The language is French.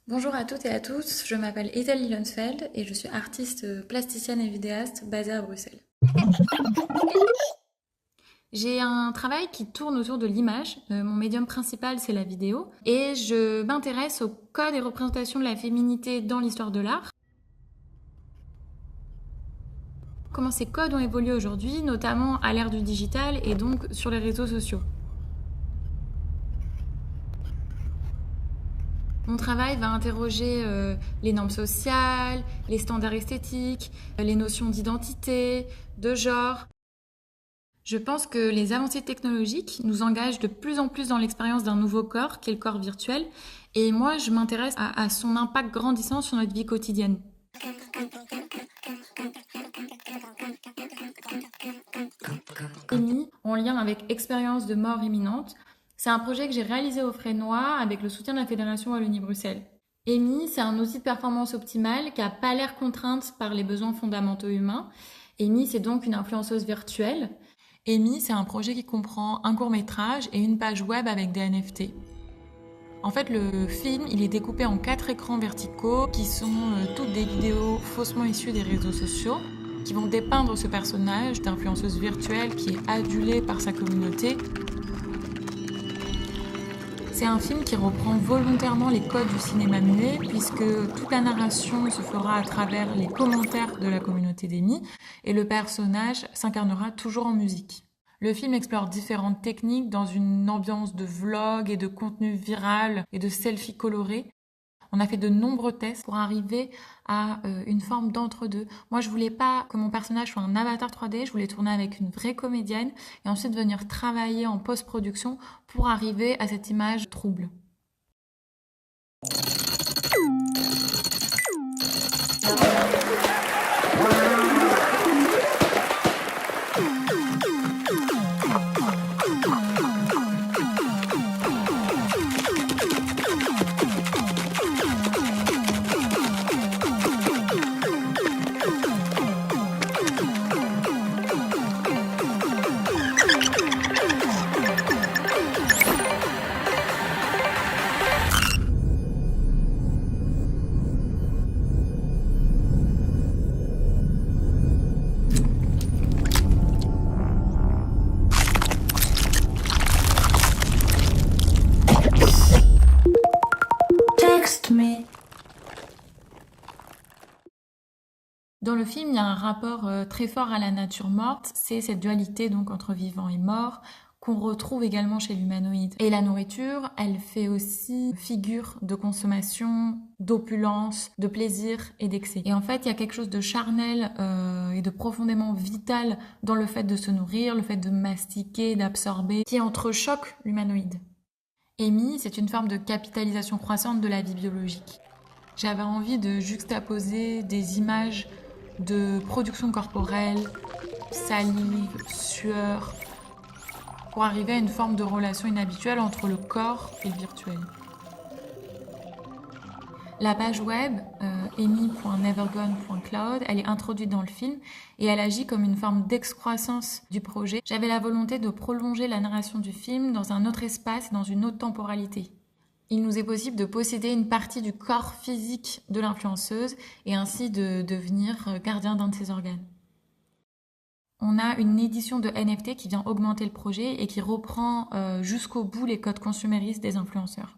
Bonjour à toutes et à tous, je m'appelle Ethel Lilensfeld et je suis artiste plasticienne et vidéaste basée à Bruxelles. J'ai un travail qui tourne autour de l'image. Mon médium principal, c'est la vidéo. Et je m'intéresse aux codes et représentations de la féminité dans l'histoire de l'art. Comment ces codes ont évolué aujourd'hui, notamment à l'ère du digital et donc sur les réseaux sociaux. Mon travail va interroger les normes sociales, les standards esthétiques, les notions d'identité, de genre. Je pense que les avancées technologiques nous engagent de plus en plus dans l'expérience d'un nouveau corps, qui est le corps virtuel. Et moi, je m'intéresse à son impact grandissant sur notre vie quotidienne. EMI, en lien avec Expérience de mort imminente, c'est un projet que j'ai réalisé au Frénois avec le soutien de la Fédération Wallonie-Bruxelles. EMI, c'est un outil de performance optimale qui n'a pas l'air contrainte par les besoins fondamentaux humains. EMI, c'est donc une influenceuse virtuelle. EMI, c'est un projet qui comprend un court-métrage et une page web avec des NFT. En fait, le film, il est découpé en 4 écrans verticaux qui sont toutes des vidéos faussement issues des réseaux sociaux qui vont dépeindre ce personnage d'influenceuse virtuelle qui est adulée par sa communauté. C'est un film qui reprend volontairement les codes du cinéma muet puisque toute la narration se fera à travers les commentaires de la communauté d'EMI et le personnage s'incarnera toujours en musique. Le film explore différentes techniques dans une ambiance de vlog et de contenu viral et de selfies colorés. On a fait de nombreux tests pour arriver à une forme d'entre-deux. Moi, je voulais pas que mon personnage soit un avatar 3D, je voulais tourner avec une vraie comédienne et ensuite venir travailler en post-production pour arriver à cette image trouble. Dans le film, il y a un rapport très fort à la nature morte, c'est cette dualité donc entre vivant et mort qu'on retrouve également chez l'humanoïde. Et la nourriture, elle fait aussi figure de consommation, d'opulence, de plaisir et d'excès. Et en fait, il y a quelque chose de charnel et de profondément vital dans le fait de se nourrir, le fait de mastiquer, d'absorber, qui entrechoque l'humanoïde. EMI, c'est une forme de capitalisation croissante de la vie biologique. J'avais envie de juxtaposer des images de production corporelle, salive, sueur, pour arriver à une forme de relation inhabituelle entre le corps et le virtuel. La page web emi.nevergone.cloud, elle est introduite dans le film et elle agit comme une forme d'excroissance du projet. J'avais la volonté de prolonger la narration du film dans un autre espace, dans une autre temporalité. Il nous est possible de posséder une partie du corps physique de l'influenceuse et ainsi de devenir gardien d'un de ses organes. On a une édition de NFT qui vient augmenter le projet et qui reprend jusqu'au bout les codes consuméristes des influenceurs.